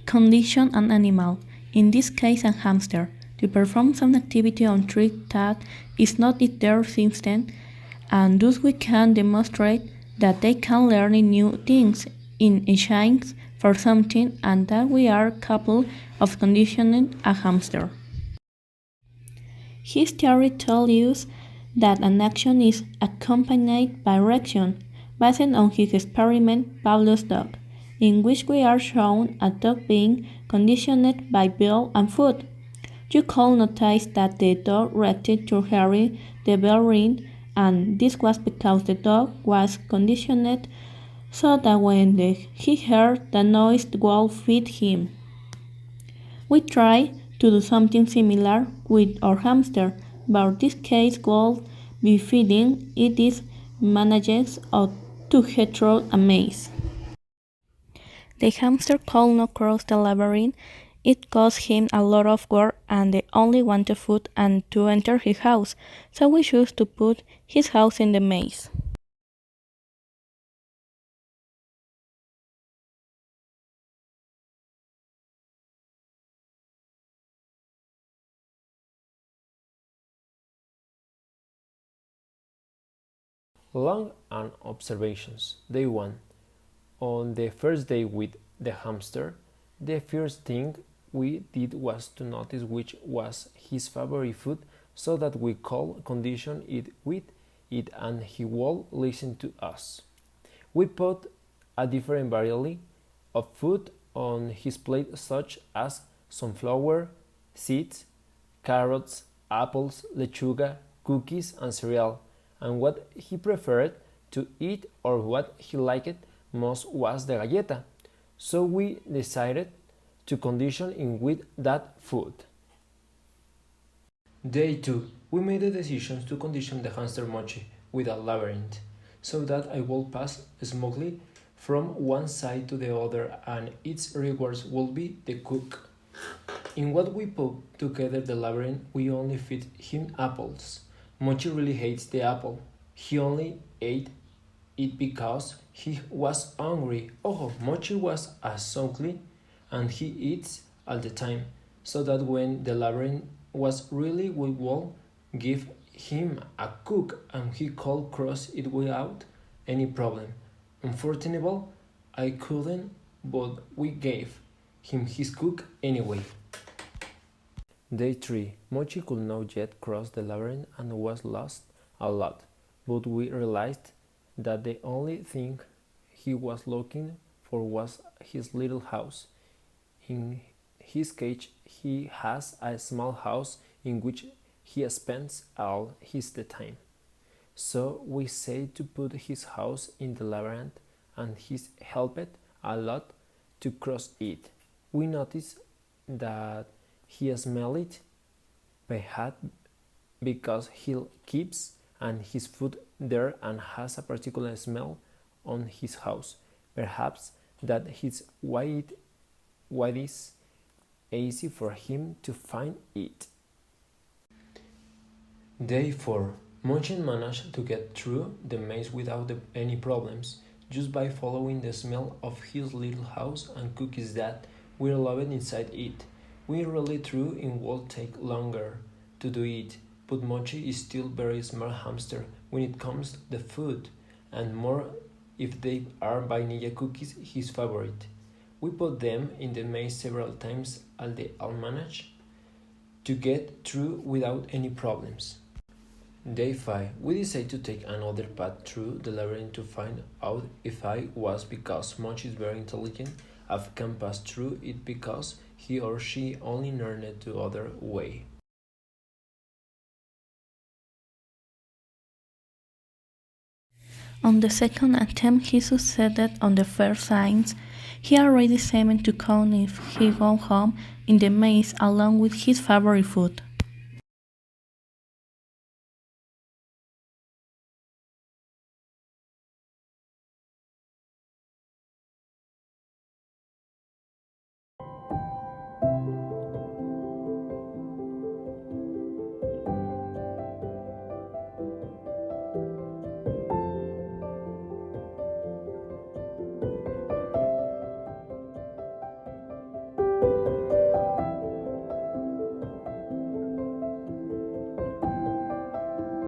condition an animal, in this case a hamster, to perform some activity on trick that is not in their system, and thus we can demonstrate that they can learn new things in exchange for something and that we are capable of conditioning a hamster. His theory tells us that an action is accompanied by reaction, based on his experiment Pablo's dog, in which we are shown a dog being conditioned by bell and food. You could notice that the dog reacted to hearing the bell ring, and this was because the dog was conditioned so that when he heard the noise the would feed him. We try to do something similar with our hamster, but this case would be feeding it is manages to get through a maze. The hamster could not cross the labyrinth. It cost him a lot of work and they only wanted food and to enter his house, so we chose to put his house in the maze. Long and observations. Day 1. On the first day with the hamster, the first thing we did was to notice which was his favorite food so that we could condition it with it and he would listen to us. We put a different variety of food on his plate such as sunflower, seeds, carrots, apples, lechuga, cookies and cereal, and what he preferred to eat or what he liked most was the galleta, so we decided to condition him with that food. Day 2. We made the decision to condition the hamster Mochi with a labyrinth, so that I will pass smoothly from one side to the other and its rewards will be the cook. In what we put together the labyrinth, we only feed him apples. Mochi really hates the apple. He only ate it because he was hungry. Oh, Mochi was as ugly and he eats all the time, so that when the labyrinth was really we will give him a cook and he could cross it without any problem. Unfortunately, I couldn't, but we gave him his cook anyway. Day 3. Mochi could not yet cross the labyrinth and was lost a lot, but we realized that the only thing he was looking for was his little house. In his cage, he has a small house in which he spends all his time. So we say to put his house in the labyrinth and he's helped a lot to cross it. We notice that he smells it, perhaps because he keeps and his food there and has a particular smell on his house. Perhaps that is why it is easy for him to find it. Day 4. Mochi managed to get through the maze without any problems, just by following the smell of his little house and cookies that were loved inside it. We really threw it would take longer to do it, but Mochi is still very smart hamster when it comes to the food, and more if they are vanilla cookies his favorite. We put them in the maze several times and they all managed to get through without any problems. Day 5. We decided to take another path through the labyrinth to find out if I was because Mochi is very intelligent. I can pass through it because he or she only learned the other way. On the second attempt he succeeded on the first signs. He already seemed to count if he go home in the maze along with his favorite food.